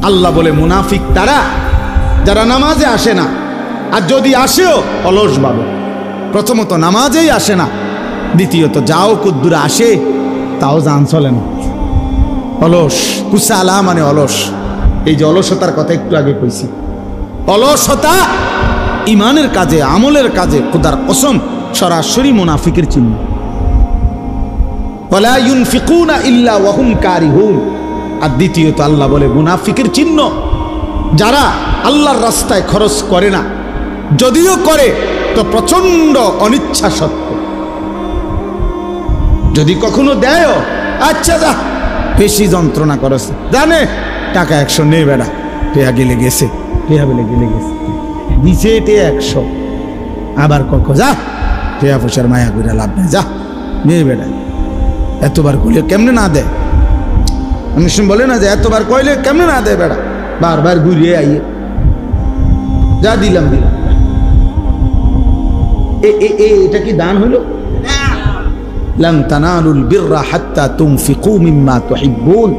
আল্লাহ বলে মুনাফিক তারা যারা নামাজে আসে না, আর যদি আসেও অলস ভাবে। প্রথমত নামাজেই আসে না, দ্বিতীয়ত যাও কুদ্দুরা আসে তাও জান চলে না, অলস। কুসালা মানে অলস। এই যে অলসতার কথা একটু আগে কইছি, অলসতা ইমানের কাজে আমলের কাজে খোদার কসম সরাসরি মুনাফিকের চিহ্ন। ওয়ালা ইউনফিকুনা ইল্লা ওয়া হুম কারিহুন। আর দ্বিতীয়ত আল্লাহ বলে মুনাফিকের চিহ্ন যারা আল্লাহর রাস্তায় খরচ করে না, যদিও করে তো প্রচন্ড অনিচ্ছা সত্ত্বেও। যদি কখনো দেয়, আচ্ছা যা বেশি যন্ত্রণা করেছে, জানে টাকা 100 নেই বেড়া, টেয়া গেলে গেছে, টেয়া বেলে গেলে গেছে, দিছে টেয়া 100, আবার কখন যা টেয়া পয়সার মায়া করে লাভ নেই, যা নেই বেড়া। এতবার কইলে কেমনে না দেয়? অনেক সময় বলে না যে এতবার কইলে কেমনে না দেয় বেড়া, বারবার ঘুরিয়ে আইয়ে যা দিলাম দিলাম। এটা কি দান হইল? লান তানালুল বিররা হাত্তা তুনফিকু মিম্মা তুহিব্বুন।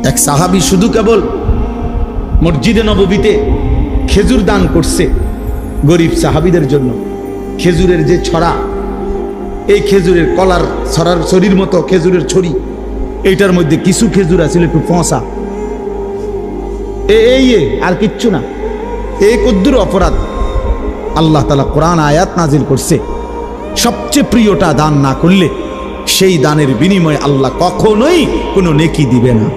এক সাহাবী শুধু কেবল মসজিদে নববীতে খেজুর দান করছে গরিব সাহাবীদের জন্য। খেজুরের যে ছড়া, এই খেজুরের কলার ছড়ার ছড়ির মতো খেজুরের ছড়ি, এইটার মধ্যে কিছু খেজুর আছিল একটু ফসা, এই আর কিচ্ছু না। এই কদ্দুর অপরাধ আল্লাহ তাআলা কোরআন আয়াত নাজিল করছে, সবচেয়ে প্রিয়টা দান না করলে সেই দানের বিনিময়ে আল্লাহ কখনোই কোনো নেকি দিবে না।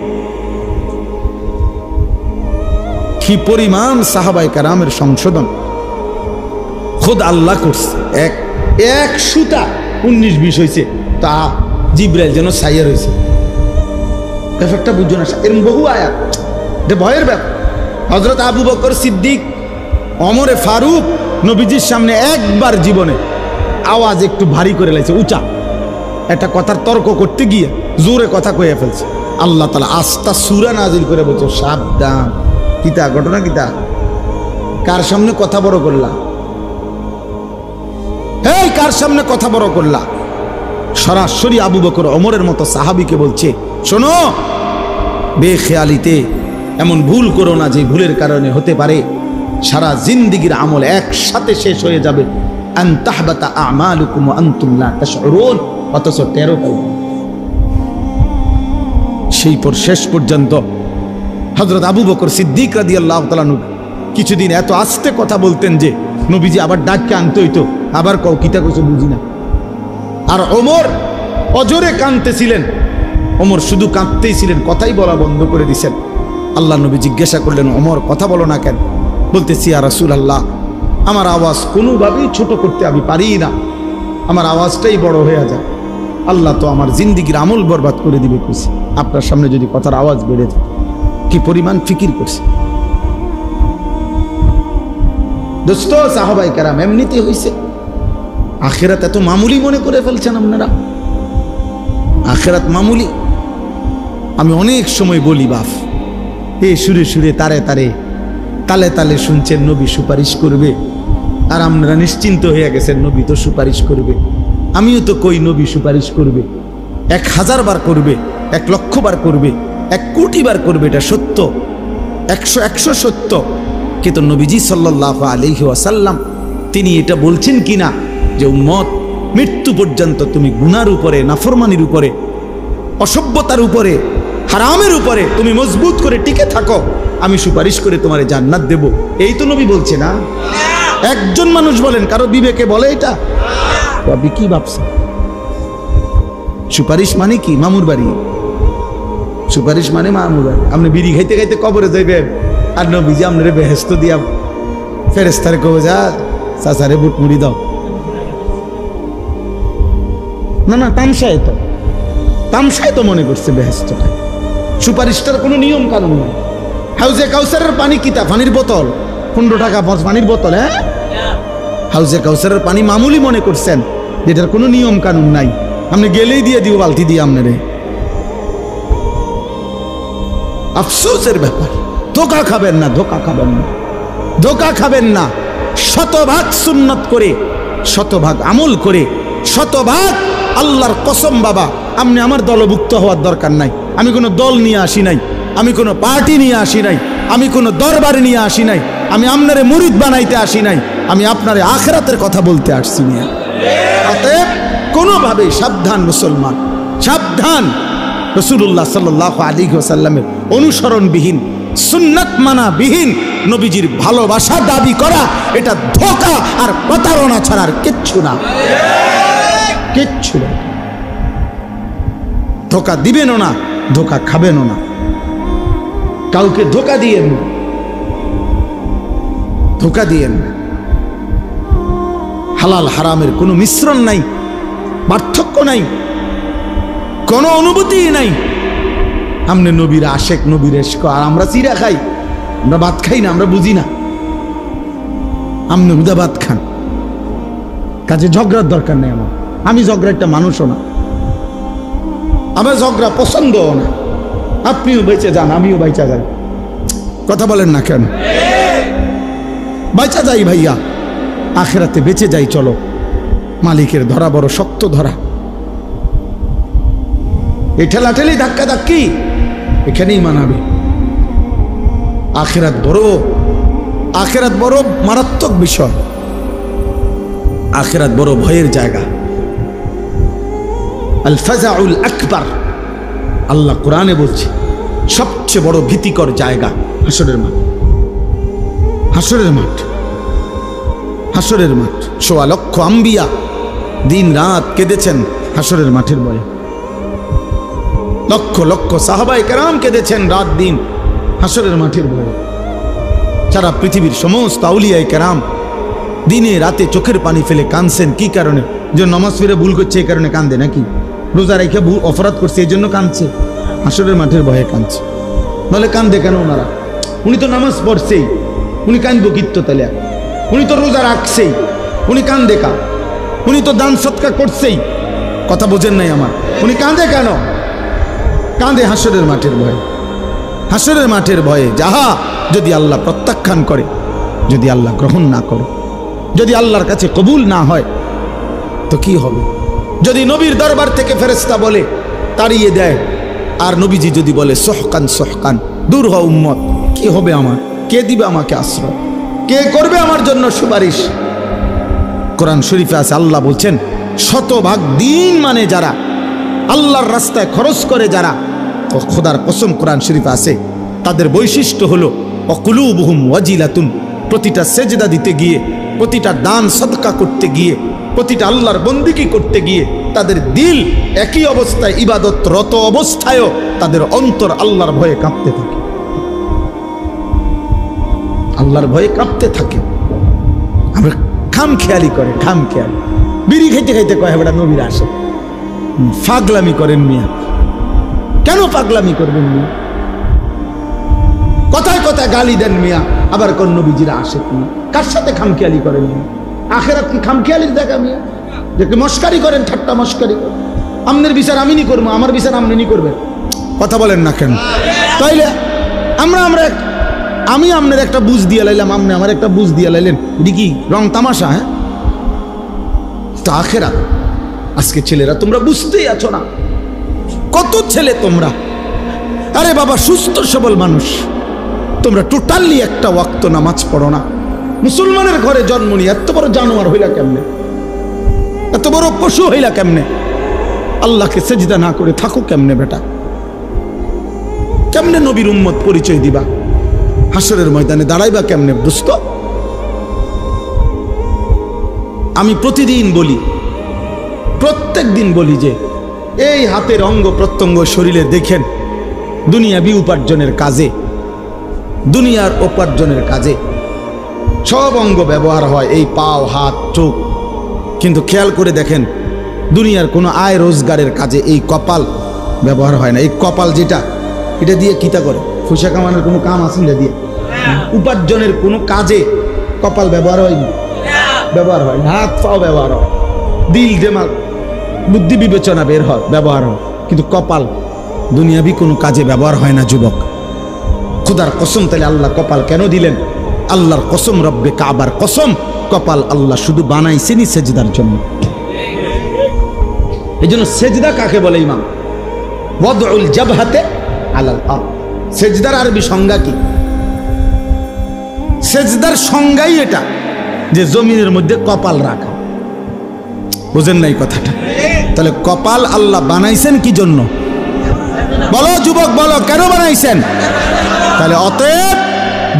কি পরিমাণ সাহাবায়ে কেরামের সংশোধন খোদ আল্লাহ করছে। এক সুতা 19-20 হয়েছে, তা জিব্রাইল যেন সাইয়ার হয়েছে। ব্যাপারটা বুঝছো না? এরকম বহু আয়াত, এটা ভয়ের ব্যাপার। হযরত আবু বকর সিদ্দিক, ওমরে ফারুক নবীজির সামনে একবার জীবনে আওয়াজ একটু ভারী করে লাইছে, উঁচা একটা কথার তর্ক করতে গিয়ে জোরে কথা কয়ে ফেলছে। আল্লাহ তাআলা আস্তা সূরা নাজিল করে বলছে, সাবধান। কিতা ঘটনা কিতা? কার সামনে কথা বড় করলা? এই কার সামনে কথা বড় করলা? সরাসরি আবু বকর ওমরের মতো সাহাবীকে বলছে, শোনো, বেখেয়ালিতে এমন ভুল করো না যে ভুলের কারণে হতে পারে সারা জিন্দেগীর আমল একসাথে শেষ হয়ে যাবে। আন তাহবাতা আমালুকুম ওয়া আনতুম লা তাশউরুন। অথচ 13 পাই। সেই পর শেষ পর্যন্ত হযরত আবু বকর সিদ্দিক রাদিয়াল্লাহু তাআলা কিছুদিন এত আস্তে কথা বলতেন যে নবীজি আবার ডাককে আনতে হইতো, আবার কও কিতা কইছো বুঝি না। আর ওমর অজরে কাঁদতেছিলেন, ওমর শুধু কাঁদতেই ছিলেন, কথাই বলা বন্ধ করে দিয়েছেন। আল্লাহ নবী জিজ্ঞাসা করলেন, ওমর কথা বলো না কেন? বলতেছি, ইয়া রাসূলুল্লাহ, আমার আওয়াজ কোনোভাবেই ছোট করতে আমি পারি না, আমার আওয়াজটাই বড় হয়ে যায়। আল্লাহ তো আমার জিন্দেগীর আমল বরবাদ করে দিবে কইছে, আপনার সামনে যদি কথার আওয়াজ বেড়ে যায়। কি পরিমাণ ফিকির করছে দোস্ত। সাহাবায়ে কেরাম এমনিতে হইছে। আখিরাত এত মামুলি মনে করে ফেলছেন আপনারা। আখিরাত মামুলি। আমি অনেক সময় বলি, বাপ এ সুরে সুরে তারে তারে তালে তালে শুনছেন নবী সুপারিশ করবে, আর আপনারা নিশ্চিন্ত হয়ে গেছেন নবী তো সুপারিশ করবে। আমিও তো কই নবী সুপারিশ করবে, 1000 বার করবে, 1 লক্ষ বার করবে, 1 কোটি বার করবে, এটা সত্য, 100 সত্য। কিন্তু নবীজি সাল্লাল্লাহু আলাইহি ওয়াসাল্লাম তিনি এটা বলছেন কিনা যে উম্মত, মৃত্যু পর্যন্ত তুমি গুনার উপরে, নাফরমানির উপরে, অসভ্যতার উপরে, হারামের উপরে তুমি মজবুত করে টিকে থাকো, আমি সুপারিশ করে তোমারে জান্নাত দেব। এই তো নবী বলছে না? একজন মানুষ বলেন, কারো বিবেকে বলে এটা? আপনি কি ভাবছেন? সুপারিশ মানে কি? মামুর বাড়ি। সুপারিশ মানে মামুর বাড়ি। আপনি বিড়ি খাইতে খাইতে কবরে যাইবেন, আর নবীজি আপনারে বেহেশত দিয়া ফেরেশতারে কবে, যা চাচারে বুট মুড়ি দাও। না না, তামসায় তো মনে করছে বেহেশতটা। সুপারিশটার কোনো নিয়ম কানুন নাই। হাউজে কাউসারের পানি কিতা? পানির বোতল, 15 টাকা পানির বোতল। হ্যাঁ, হাউজে কাউসারের পানি মামুলি মনে করছেন, যেটার কোনো নিয়ম কানুন নাই। আপনি গেলেই দিয়ে দিব বালতি দিয়ে আপনারে। আফসোসের ব্যাপার। ধোকা খাবেন না, ধোকা খাবেন না, ধোকা খাবেন না। শতভাগ সুন্নাত করে, শতভাগ আমল করে, শতভাগ আল্লাহর কসম বাবা, আপনি আমার দলভুক্ত হওয়ার দরকার নাই। আমি কোনো দল নিয়ে আসি নাই, আমি কোনো পার্টি নিয়ে আসি নাই, আমি কোনো দরবার নিয়ে আসি নাই, আমি আপনারে মুরিদ বানাইতে আসি নাই, আমি আপনারে আখিরাতের কথা বলতে আসছি না। অতএব কোনোভাবেই সাবধান মুসলমান, সাবধান। রাসূলুল্লাহ সাল্লাল্লাহু আলাইহি ওয়াসাল্লামের অনুসরণবিহীন, সুন্নাত মানাবিহীন নবীজির ভালোবাসা দাবি করা এটা ধোঁকা আর প্রতারণা ছাড়া আর কিচ্ছু না, কিচ্ছু না। ধোঁকা দিবেনও না, ধোঁকা খাবেনও না, কাউকে ধোঁকা দিয়েন না, ধোঁকা দিয়েন না। হালাল হারামের কোনো মিশ্রণ নাই, পার্থক্য নাই, কোনো অনুভূতি নাই। আমনে নবীর আশেক, নবীর এশক, আর আমরা চিরা খাই, আমরা ভাত খাই না, আমরা বুঝি না। আমনে হুদা ভাত খান, কাজে ঝগড়ার দরকার নেই আমার। আমি ঝগড়া একটা মানুষও না, আমার ঝগড়া পছন্দও না। আপনিও বেঁচে যান, আমিও বাইচা যাই। কথা বলেন না কেন? বাইচা যাই ভাইয়া, আখেরাতে বেঁচে যাই। চলো, মালিকের ধরা বড় শক্ত ধরা। এই ঠেলাঠেলি ধাক্কা ধাক্কি এখানেই মানাবে। আখেরাত বড় মারাত্মক বিষয়, আখেরাত বড় ভয়ের জায়গা। আল ফাজাউল আকবার, আল্লাহ কোরআনে বলছে সবচেয়ে বড় ভীতিকর জায়গা হাসরের মাঠ। হাসরের মাঠ, হাসরের মাঠ। ১৬ লক্ষ আম্বিয়া দিন রাত কেঁদেছেন হাসরের মাঠের ভয়ে। লক্ষ লক্ষ সাহাবায়ে কেরাম কেঁদেছেন রাত দিন হাসরের মাঠের ভয়ে। সারা পৃথিবীর সমস্ত আউলিয়ায়ে কেরাম দিনে রাতে চোখের পানি ফেলে কাঁদছেন। কি কারণে? যে নামাজ ফিরে ভুল করছে এই কারণে কান্দে নাকি? রোজা রেখে অপরাধ করছে এই জন্য কাঁদছে? হাসরের মাঠের ভয়ে কাঁদছে। নাহলে কান্দে কেন ওনারা? উনি তো নামাজ পড়ছেই, উনি কান্দবো কিত্ত তাহলে? উনি তো রোজা রাখছেই, উনি কান্দে কা? উনি তো দান সৎকার করছেই। কথা বোঝেন নাই আমার? উনি কান্দে কেন? কাঁদে হাসরের মাঠের ভয়ে। হাসরের মাঠের ভয়ে যাহা যদি আল্লাহ প্রত্যাখ্যান করে, যদি আল্লাহ গ্রহণ না করে, যদি আল্লাহর কাছে কবুল না হয় তো কি হবে? যদি নবীর দরবার থেকে ফেরেশতা বলে তাড়িয়ে দেয়, আর নবীজি যদি বলে সহকান সহকান, দূর হও উম্মত, কি হবে আমার? কে দিবে আমাকে আশ্রয়? কে করবে আমার জন্য সুপারিশ? কোরআন শরীফে আছে, আল্লাহ বলছেন শতভাগ দিন মানে যারা আল্লাহর রাস্তায় খরচ করে, যারা, খোদার কসম কোরআন শরীফে আছে তাদের বৈশিষ্ট্য হলো অকুলুবুহুম ওয়াজিলাতুন। প্রতিটা সেজদা দিতে গিয়ে, প্রতিটা দান সদকা করতে গিয়ে, প্রতিটা আল্লাহর বন্দিগি করতে গিয়ে তাদের দিল একই অবস্থায়, ইবাদতরত অবস্থায়ও তাদের অন্তর আল্লাহর ভয়ে কাঁপতে থাকে, আল্লাহর ভয়ে কাঁপতে থাকে। আমরা খামখেয়ালি করে, খামখেয়ালি বিড়ি খাইতে খাইতে কয় বেটা নবীর আসে। পাগলামি করেন মিয়া, কেন পাগলামি করবেন মিয়া? কথায় কথায় গালি দেন মিয়া, আবার কোন নবীজিরা আসে কিনা? কার সাথে খামখেয়ালি করেন মিয়া? আখেরাত কি খামখেয়ালির দেখা মিয়া? যে মস্কারি করেন, ঠাট্টা মস্কারি করেন। আমনের বিচার আমি নি করবো, আমার বিচার আপনি নি করবেন। কথা বলেন না কেন? তাইলে আমরা আমি আপনার একটা বুঝ দিয়ে লাইলাম, আপনি আমার একটা বুঝ দিয়ে লাইলেন, এটি কি রং তামাশা? হ্যাঁ, তো আখেরাত। আজকে ছেলেরা তোমরা বুঝতেই আছো না, কত ছেলে তোমরা, আরে বাবা সুস্থ সবল মানুষ, তোমরা টোটালি একটা ওয়াক্ত নামাজ পড়ো না। মুসলমানের ঘরে জন্ম নিয়ে এত বড় জানোয়ার হইলা কেমনে? এত বড় পশু হইলা কেমনে? আল্লাহকে সেজদা না করে থাকো কেমনে বেটা? কেমনে নবীর উম্মত পরিচয় দিবা? হাসরের ময়দানে দাঁড়াইবা কেমনে দোস্ত? আমি প্রতিদিন বলি, প্রত্যেক দিন বলি যে এই হাতের অঙ্গ প্রত্যঙ্গ শরীরে দেখেন দুনিয়াবি উপার্জনের কাজে, দুনিয়ার উপার্জনের কাজে সব অঙ্গ ব্যবহার হয়, এই পাও, হাত, চোখ। কিন্তু খেয়াল করে দেখেন দুনিয়ার কোনো আয় রোজগারের কাজে এই কপাল ব্যবহার হয় না। এই কপাল যেটা, এটা দিয়ে কিতা করে? পয়সা কামানোর কোনো কাম আছে এটা দিয়ে? উপার্জনের কোনো কাজে কপাল ব্যবহার হয়নি, ব্যবহার হয় না। হাত পাও ব্যবহার হয়, দিল দিমাগ বুদ্ধি বিবেচনা বের হয়, ব্যবহার হয়, কিন্তু কপাল দুনিয়াবি কোনো কাজে ব্যবহার হয় না যুবক। খোদার কসম, তাহলে আল্লাহ কপাল কেন দিলেন? আল্লাহর কসম, রব্বে কাবার কসম, কপাল আল্লাহ শুধু বানাইছেনি সেজদার জন্য। এই জন্য সেজদা কাকে বলে ইমাম? ওয়াদউল জাবহাতে আলাল আরদ, সেজদার আরবি সংজ্ঞা কি? সেজদার সংজ্ঞাই এটা যে জমিনের মধ্যে কপাল রাখা। বুঝেন নাই কথাটা? তাহলে কপাল আল্লাহ বানাইছেন কি জন্য? বলো যুবক, বলো কেন বানাইছেন? তাহলে অতএব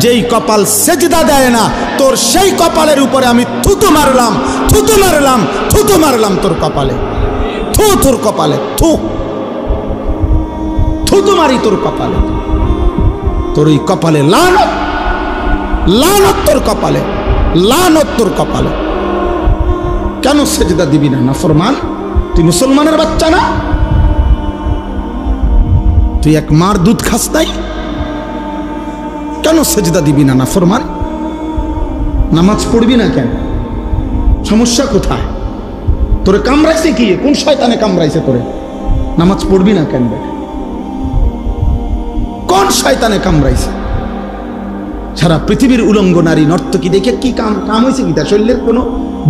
যেই কপাল সেজদা দেয় না, তোর সেই কপালের উপরে আমি থুতু মারলাম, থুতু মারলাম, থুতু মারলাম তোর কপালে, থু তোর কপালে, থু থুতু মারি তোর কপালে, তোর এই কপালে লানত, লানত তোর কপালে, লানত তোর কপালে। কেন সেজদা দিবি না? নাফরমান, তুই মুসলমানের বাচ্চা না? তুই এক মার দুধ খাস নাই? কেন সেজদা দিবি না নাফরমান? নামাজ পড়বি না কেন? সমস্যা কোথায়? তোরে কামড়াইছে কি? কোন শয়তানে কামড়াইছে তোরে? নামাজ পড়বি না কেন? কোন শয়তানে কামড়াইছে? সারা পৃথিবীর উলঙ্গ নারী নর্তকী দেখে কি কাম হয়েছে? কি তার শরীরের কোনো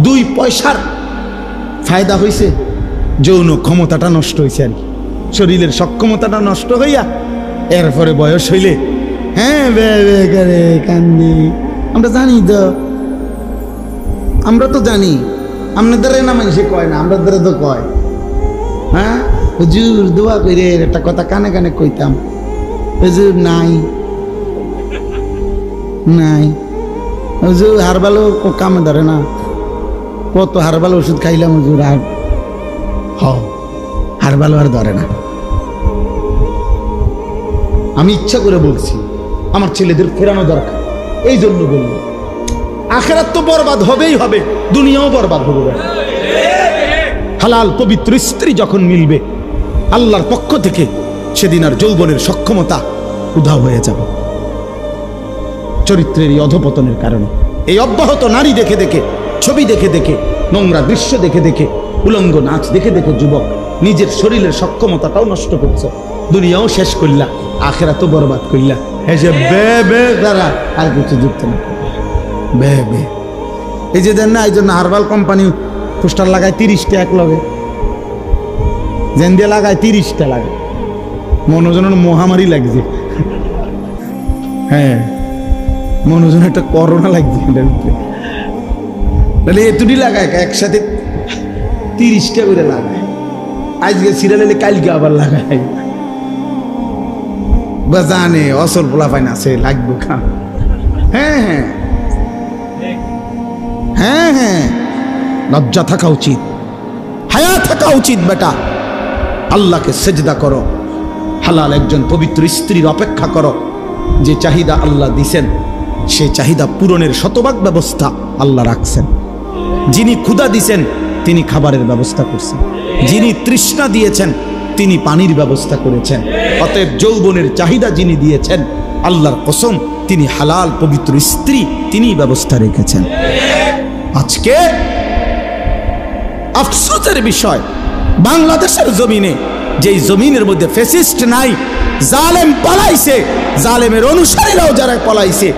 2 পয়সার ফায়দা হয়েছে? যৌন ক্ষমতাটা নষ্ট হয়েছে আর কি, শরীরের সক্ষমতাটা নষ্ট হইয়া এরপরে বয়স হইলে হ্যাঁ বে বে করে কান্দি। আমরা জানি তো, আমরা তো জানি, আপনাদের না মানুষে কয় না, আমাদের তো কয়। হ্যাঁ হুজুর দোয়া করে একটা কথা কানে কানে কইতাম, হুজুর নাই নাই, হুজুর হারবালো কামে ধরে না, কত হারবালো ওষুধ খাইলাম হুজুর, আর হারবালো আর ধরে না। আমি ইচ্ছা করে বলছি আমার ছেলেদের ফেরানো দরকার, এই জন্য বলল আখিরাত তো বরবাদ হবেই হবে, দুনিয়াও বরবাদ হবে। হালাল পবিত্র স্ত্রী যখন মিলবে আল্লাহর পক্ষ থেকে, সেদিন আর যৌবনের সক্ষমতা উধাও হয়ে যাবে চরিত্রের এই অধপতনের কারণে। এই অব্যাহত নারী দেখে দেখে, ছবি দেখে দেখে, নোংরা দৃশ্য দেখে দেখে, উলঙ্গ নাচ দেখে দেখে যুবক নিজের শরীরের সক্ষমতাটাও নষ্ট করছে, দুনিয়াও শেষ করলা, আখিরাতও বরবাদ করলা। এসে বে বে দ্বারা আর কিছু যুক্ত না, বে বে। এই যে দেন না, এই জন্য হারবাল কোম্পানি পোস্টার লাগায় 30টা এক লগে, জেন দিয়ে লাগায় 30টা লাগে, মনোজনের মহামারী লাগছে। হ্যাঁ মনোজন একটা করোনা লাগছে, তাহলে এতুটি লাগায় একসাথে 30টা করে লাগায়, আজকে সিরিয়াল এলে কালকে আবার লাগায়, বা জানে অসল পোলা ফাইন আছে লাগবে খান। হ্যাঁ হ্যাঁ হ্যাঁ হ্যাঁ, লজ্জা থাকা উচিত, হায়া থাকা উচিত। বেটা আল্লাহকে সেজদা করো, হালাল একজন পবিত্র স্ত্রীর অপেক্ষা করো। যে চাহিদা আল্লাহ দিছেন সে চাহিদা পূরণের শতভাগ ব্যবস্থা আল্লাহ রাখছেন। যিনি ক্ষুধা দিছেন তিনি খাবারের ব্যবস্থা করছেন, যিনি তৃষ্ণা দিয়েছেন তিনি পানির ব্যবস্থা করেছেন। অতএব যৌবনের চাহিদা যিনি দিয়েছেন আল্লাহর কসম তিনি হালাল পবিত্র স্ত্রী তিনি ব্যবস্থা রেখেছেন। আজকে আফসোসের বিষয়, বাংলাদেশের জমিনে, যেই জমিনের মধ্যে ফ্যাসিস্ট নাই, জালেম পালাইছে, জালেমের অনুসারীরাও যারা পালাইছে,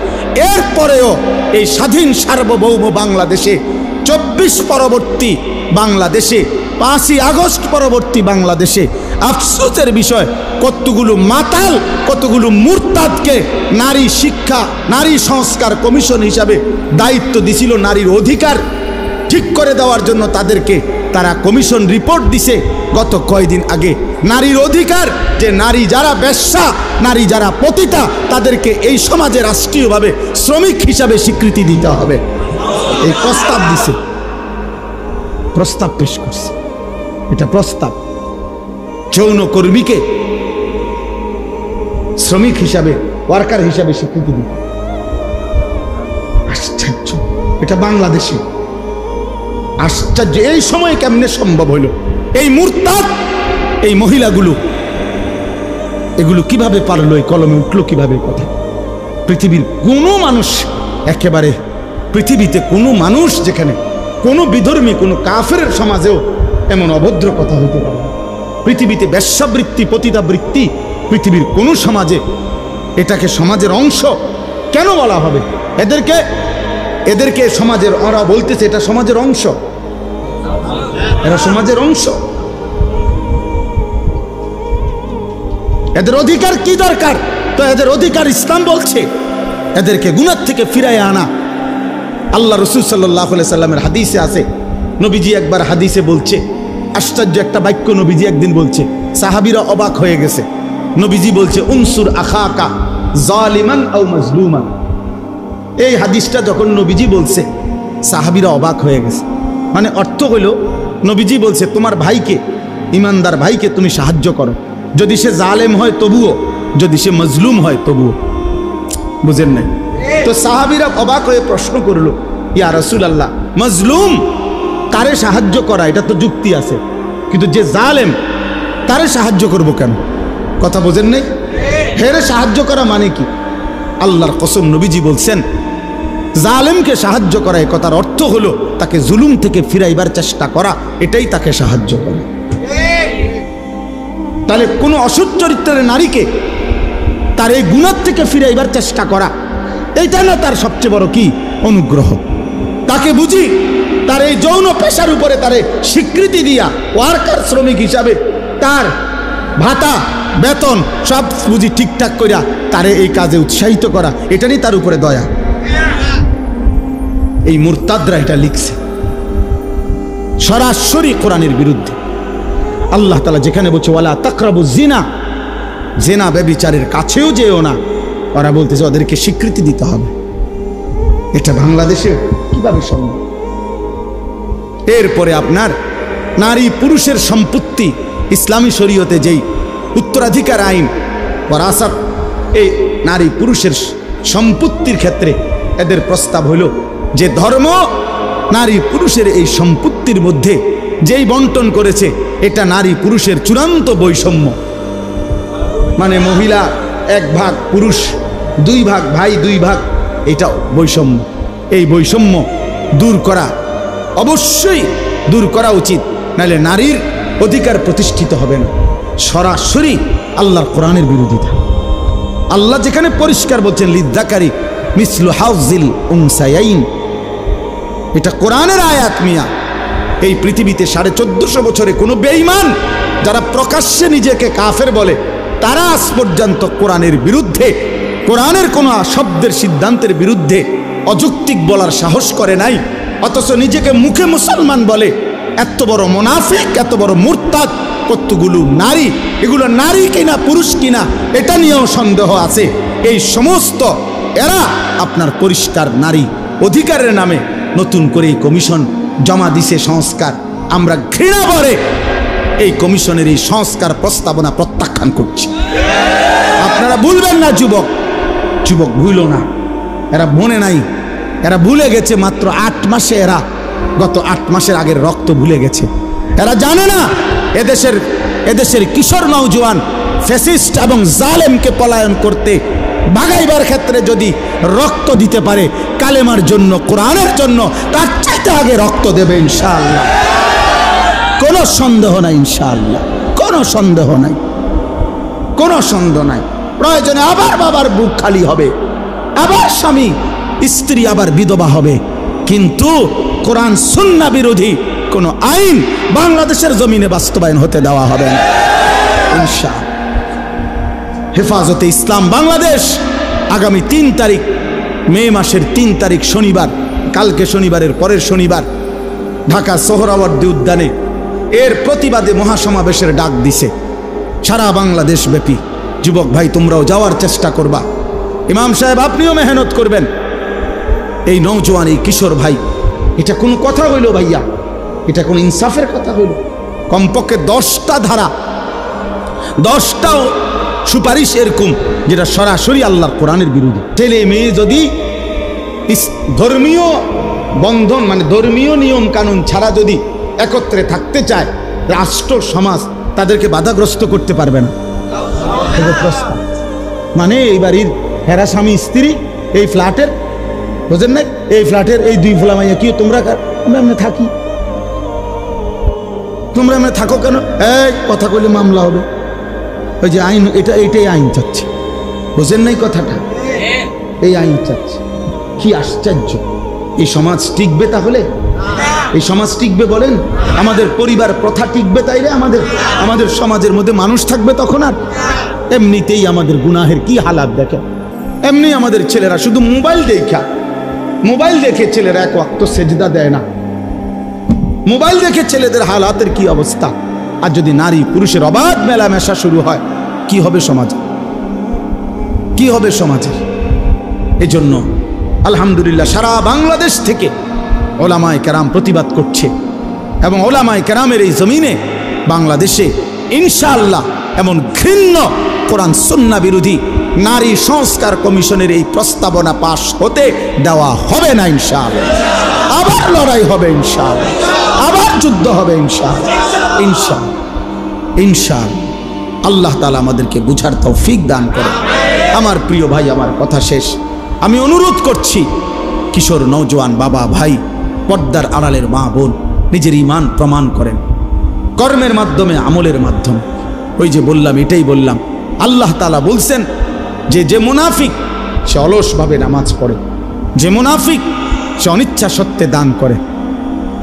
এরপরেও এই স্বাধীন সার্বভৌম বাংলাদেশে 24 পরবর্তী বাংলাদেশে, 5ই আগস্ট পরবর্তী বাংলাদেশে আফসোসের বিষয় কতগুলো মাতাল, কতগুলো মুরতাদকে নারী শিক্ষা, নারী সংস্কার কমিশন হিসাবে দায়িত্ব দিছিল নারীর অধিকার ঠিক করে দেওয়ার জন্য। তাদেরকে তারা কমিশন রিপোর্ট দিছে গত কয়েকদিন আগে, নারীর অধিকার, যে নারী যারা বেশ্যা, নারী যারা পতিতা, তাদেরকে এই সমাজে রাষ্ট্রীয়ভাবে শ্রমিক হিসাবে স্বীকৃতি দিতে হবে। এই প্রস্তাব দিছে, প্রস্তাব পেশ করছে, এটা প্রস্তাব। যৌনকর্মীকে শ্রমিক হিসাবে, ওয়ার্কার হিসাবে স্বীকৃতি দিতে। আশ্চর্য, এটা বাংলাদেশে আশ্চর্য। এই সময় কেমনে সম্ভব হইল? এই মুরতাদ, এই মহিলাগুলো এগুলো কিভাবে পারলো? এই কলমে উঠলো কিভাবে কথা? পৃথিবীর কোনো মানুষ, একেবারে পৃথিবীতে কোনো মানুষ, যেখানে কোনো বিধর্মী, কোনো কাফের সমাজেও এমন অভদ্র কথা হইতে পারে না। পৃথিবীতে বেশ্যাবৃত্তি, পতিতাবৃত্তি পৃথিবীর কোনো সমাজে, এটাকে সমাজের অংশ কেন বলা হবে? এদেরকে সমাজের, ওরা বলতেছে এটা সমাজের অংশ, এরা সমাজের অংশ। এদের অধিকার কি দরকার? তো এদের অধিকার ইসলাম বলছে এদেরকে গুনাহ থেকে ফিরায় আনা। আল্লাহ রাসূল সাল্লাল্লাহু আলাইহি সাল্লামের হাদিসে আছে, নবীজি একবার হাদিসে বলছে, আশ্চর্য একটা বাক্য নবীজি একদিন বলছে, সাহাবীরা অবাক হয়ে গেছে। নবীজি বলছে উনসুর আখাকা জালিমান আও মাজলুমান। এই হাদিসটা যখন নবীজি বলছে সাহাবীরা অবাক হয়ে গেছে। মানে অর্থ হলো নবীজি বলছে তোমার ভাইকে, ইমানদার ভাইকে তুমি সাহায্য করো, যদি সে জালেম হয় তবুও, যদি সে মজলুম হয় তবুও। বুঝেন নাই? তো সাহাবীরা অবাক হয়ে প্রশ্ন করলো, ইয়া রাসূলুল্লাহ, মজলুম তারে সাহায্য করা এটা তো যুক্তি আছে, কিন্তু যে জালেম তারে সাহায্য করব কেন? কথা বোঝেন নাই? হেরে সাহায্য করা মানে কি? আল্লাহর কসম নবীজি বলছেন জালেমকে সাহায্য করা, এই কথার অর্থ হলো তাকে জুলুম থেকে ফিরাইবার চেষ্টা করা, এটাই তাকে সাহায্য করে। তাহলে কোনো অসৎ চরিত্রের নারীকে তার এই গুনাহ থেকে ফিরাইবার চেষ্টা করা, এইটা না তার সবচেয়ে বড় কি অনুগ্রহ? তাকে বুঝি তার এই যৌন পেশার উপরে তারে স্বীকৃতি দিয়া ওয়ার্কার শ্রমিক হিসাবে তার ভাতা বেতন সব বুঝি ঠিকঠাক করিয়া তারে এই কাজে উৎসাহিত করা, এটারই তার উপরে দয়া। এই মুরতাদরা এটা লিখছে সরাসরি কোরআনের বিরুদ্ধে। আল্লাহ তাআলা যেখানে বলছে ওয়ালা তাকরাবু জিনা, জিনা ব্যভিচারের কাছেও যেও না, ওরা বলতেছে ওদেরকে স্বীকৃতি দিতে হবে। এটা বাংলাদেশে কিভাবে সম্ভব? এরপরে আপনার নারী পুরুষের সম্পত্তি, ইসলামী শরীয়তে যেই উত্তরাধিকার আইন ওয়ারাসাত, এই নারী পুরুষের সম্পত্তির ক্ষেত্রে এদের প্রস্তাব হলো যে ধর্ম নারী পুরুষের এই সম্পত্তির মধ্যে যেই বন্টন করেছে এটা নারী পুরুষের চূড়ান্ত বৈষম্য। মানে মহিলা 1 ভাগ, পুরুষ 2 ভাগ, ভাই 2 ভাগ, এটা বৈষম্য। এই বৈষম্য দূর করা, অবশ্যই দূর করা উচিত, নাহলে নারীর অধিকার প্রতিষ্ঠিত হবে না। সরাসরি আল্লাহর কোরআনের বিরোধিতা। আল্লাহ যেখানে পরিষ্কার বলছেন লিদ্দাকারি মিসলু হাউজিল উনসায়াইন, এটা কোরআনের আয়াত মিয়া। এই পৃথিবীতে 1450 বছরে কোনো বেঈমান যারা প্রকাশ্যে নিজেকে কাফের বলে, তারা আজ পর্যন্ত কোরআনের বিরুদ্ধে, কোরআনের কোনো শব্দের সিদ্ধান্তের বিরুদ্ধে অযৌক্তিক বলার সাহস করে নাই, অথচ নিজেকে মুখে মুসলমান বলে। এত বড় মুনাফিক, এত বড় মুরতাদ। কতগুলো নারী, এগুলো নারী কিনা পুরুষ কিনা এটা নিয়েও সন্দেহ আছে। এই সমস্ত এরা আপনার পরিষ্কার নারী অধিকারের নামে নতুন করে এই কমিশন জমা দিছে সংস্কার। আমরা ঘৃণা ভরে এই কমিশনের এই সংস্কার প্রস্তাবনা প্রত্যাখ্যান করছি। আপনারা ভুলবেন না, যুবক যুবক ভুলো না, এরা মনে নাই, এরা ভুলে গেছে মাত্র 8 মাসে, এরা গত 8 মাসের আগের রক্ত ভুলে গেছে। এরা জানে না এদেশের কিশোর নওজোয়ান ফ্যাসিস্ট এবং জালেমকে পলায়ন করতে ভাগাইবার ক্ষেত্রে যদি রক্ত দিতে পারে কালেমার জন্য, কোরআনের জন্য, তার চাইতে আগে রক্ত দেবে ইনশাআল্লাহ। কোনো সন্দেহ নাই ইনশাআল্লাহ, কোনো সন্দেহ নাই, কোনো সন্দেহ নাই। প্রয়োজনে আবার বাবার বুক খালি হবে, আবার স্বামী স্ত্রী আবার বিধবা হবে, কিন্তু কোরআন সুন্নাহ বিরোধী কোন আইন বাংলাদেশের জমিনে বাস্তবায়ন হতে দেওয়া হবে না ইনশাআল্লাহ। হেফাজতে ইসলাম বাংলাদেশ আগামী 3 তারিখ, মে মাসের 3 তারিখ শনিবার, কালকে শনিবারের পরের শনিবার ঢাকা সোহরাওয়ার্দী উদ্যানে এর প্রতিবাদে মহাসমাবেশের ডাক দিছে সারা বাংলাদেশ ব্যাপী। যুবক ভাই তোমরাও যাওয়ার চেষ্টা করবা, ইমাম সাহেব আপনিও মেহনত করবেন। এই নওজোয়ান, এই কিশোর ভাই, এটা কোনো কথা হইল ভাইয়া? এটা কোন ইনসাফের কথা হইল? কমপক্ষে 10টা ধারা, 10টাও সুপারিশ এরকম যেটা সরাসরি আল্লাহর কোরআনের বিরোধী। ছেলে মেয়ে যদি ধর্মীয় বন্ধন মানে ধর্মীয় নিয়ম কানুন ছাড়া যদি একত্রে থাকতে চায়, রাষ্ট্র সমাজ তাদেরকে বাধাগ্রস্ত করতে পারবে না। মানে এই বাড়ির হেরা স্বামী স্ত্রী এই ফ্ল্যাটের, বুঝেন না, এই ফ্ল্যাটের এই 2 ফ্ল্যাট মাইয়া কি তোমরা আমরা থাকি, তোমরা আমরা থাকো কেন? এই কথা কইলে মামলা হবে। ওই যে আইন, এইটাই আইন চাচ্ছে, বুঝেন নাই কথাটা? এই আইন চাচ্ছে। কি আশ্চর্য! এই সমাজ টিকবে তাহলে? এই সমাজ টিকবে বলেন? আমাদের পরিবার প্রথা টিকবে তাইলে? আমাদের সমাজের মধ্যে মানুষ থাকবে তখন? আর এমনিতেই আমাদের গুনাহের কি হালাত দেখেন। এমনি আমাদের ছেলেরা শুধু মোবাইল দেখে ছেলেরা এক ওয়াক্ত সেজদা দেয় না। মোবাইল দেখে ছেলেদের হালাতের কি অবস্থা। আর যদি নারী পুরুষের অবাধ মেলামেশা শুরু হয়, কি হবে সমাজে, কি হবে সমাজে। এজন্য আলহামদুলিল্লাহ সারা বাংলাদেশ থেকে ওলামায়ে কেরাম প্রতিবাদ করছে, এবং ওলামায়ে কেরামের এই জমিনে বাংলাদেশে ইনশাআল্লাহ এমন ঘৃণ্য কোরআন সুন্নাহ বিরোধী নারী সংস্কার কমিশনের এই প্রস্তাবনা পাশ হতে দেওয়া হবে না ইনশাআল্লাহ। আবার লড়াই হবে ইনশাআল্লাহ, আবার যুদ্ধ হবে ইনশাআল্লাহ, ইনশাআল্লাহ, ইনশাআল্লাহ। আল্লাহ তাআলা আমাদেরকে বুঝার তৌফিক দান করে। আমার প্রিয় ভাই, আমার কথা শেষ। আমি অনুরোধ করছি, কিশোর নওজোয়ান বাবা ভাই, পর্দার আড়ালের মা বোন, নিজের ঈমান প্রমাণ করেন কর্মের মাধ্যমে, আমলের মাধ্যমে। ওই যে বললাম, এটাই বললাম, আল্লাহ তাআলা বলছেন যে মুনাফিক সে অলসভাবে নামাজ পড়ে, যে মুনাফিক সে অনিচ্ছা সত্ত্বে দান করে।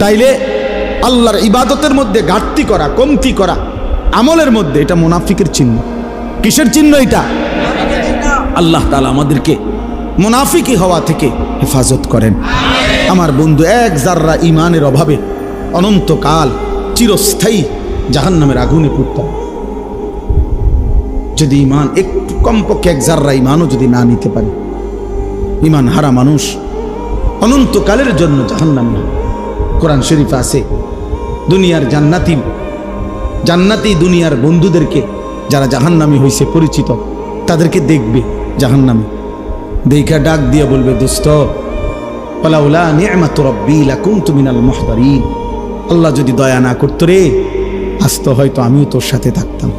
তাইলে আল্লাহর ইবাদতের মধ্যে ঘাটতি করা, কমতি করা, আমলের মধ্যে, এটা মুনাফিকের চিহ্ন। কিসের চিহ্ন এটা? আল্লাহ তাআলা আমাদেরকে মুনাফিকি হওয়া থেকে হেফাজত করেন। আমার বন্ধু, এক জাররা ঈমানের অভাবে অনন্তকাল চিরস্থায়ী জাহান্নামের আগুনে পড়তে হবে। যদি ঈমান একটু কমপক্ষে এক জাররা ঈমানও যদি না নিতে পারে, ঈমান হারা মানুষ অনন্তকালের জন্য জাহান্নামী। কোরআন শরীফে আছে, দুনিয়ার জান্নাতি দুনিয়ার বন্ধুদেরকে যারা জাহান্নামী হয়েছে পরিচিত, তাদেরকে দেখবে জাহান্নামী, দেখা ডাক দিয়ে বলবে, দোস্ত ওয়ালাউলা নি'মাতু রাব্বি লাকুনতু মিনাল মুহদারিন। আল্লাহ যদি দয়া না করতো রে, আজ তো হয়তো আমিও তোর সাথে থাকতাম।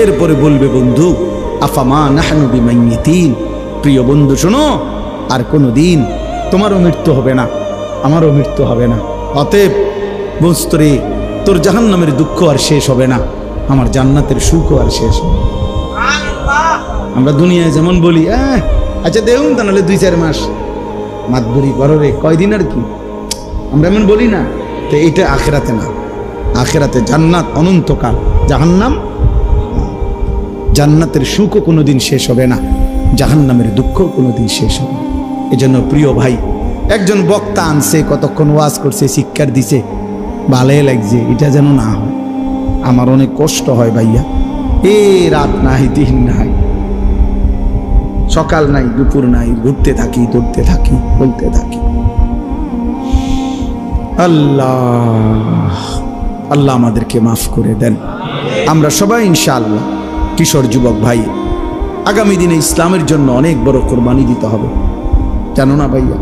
এরপরে বলবে, বন্ধু আফামা নাহনু বিমাইয়িতিন, প্রিয় বন্ধু শোনো, আর কোনোদিন তোমারও মৃত্যু হবে না, আমারও মৃত্যু হবে না। অতএব বুঝতো রে, তোর জাহান্নামের দুঃখ আর শেষ হবে না, আমার জান্নাতের সুখও আর শেষ হবে। আমরা দুনিয়ায় যেমন বলি, আচ্ছা দেউন তা নাহলে 2-4 মাস মাতবরি করো রে, কয়দিন আর কি, আমরা এমন বলি না। তো এটা আখিরাতে না, আখিরাতে জান্নাত অনন্তকাল, জাহান্নাম, জান্নাতের সুখও কোনোদিন শেষ হবে না, জাহান্নামের দুঃখও কোনোদিন শেষ হবে না। এজন্য প্রিয় ভাই, একজন বক্তা আনছে, কতক্ষণ ওয়াজ করছে, শিক্ষার দিছে, ভালোই লাগছে, এটা যেন না হয়। আমার অনেক কষ্ট হয় ভাইয়া, রাত নাই, দিন নাই, সকাল নাই, দুপুর নাই, ঘুরতে থাকি, দৌড়তে থাকি, বলতে থাকি। আল্লাহ আল্লাহ আমাদেরকে মাফ করে দেন। আমরা সবাই ইনশাআল্লাহ কিশোর যুবক ভাই, আগামী দিনে ইসলামের জন্য অনেক বড় কোরবানি দিতে হবে, জানো না ভাইয়া?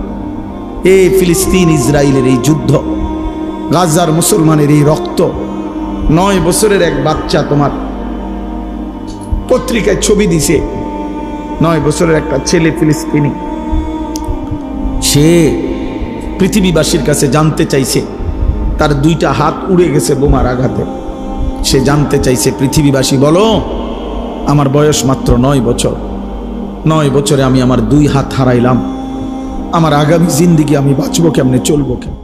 এই ফিলিস্তিন ইসরায়েলের এই যুদ্ধ, গাজার মুসলমানের এই রক্ত, 9 বছরের এক বাচ্চা, তোমার পত্রিকায় ছবি দিছে, 9 বছরের একটা ছেলে ফিলিস্তিনি, সে পৃথিবীবাসীর কাছে জানতে চাইছে, তার 2টা হাত উড়ে গেছে বোমার আঘাতে। সে জানতে চাইছে, পৃথিবীবাসী বলো, আমার বয়স মাত্র 9 বছর, 9 বছরে আমি আমার 2 হাত হারাইলাম, আমার আগামী জিন্দেগি আমি বাঁচবো কেমনে, চলবো কেমনে?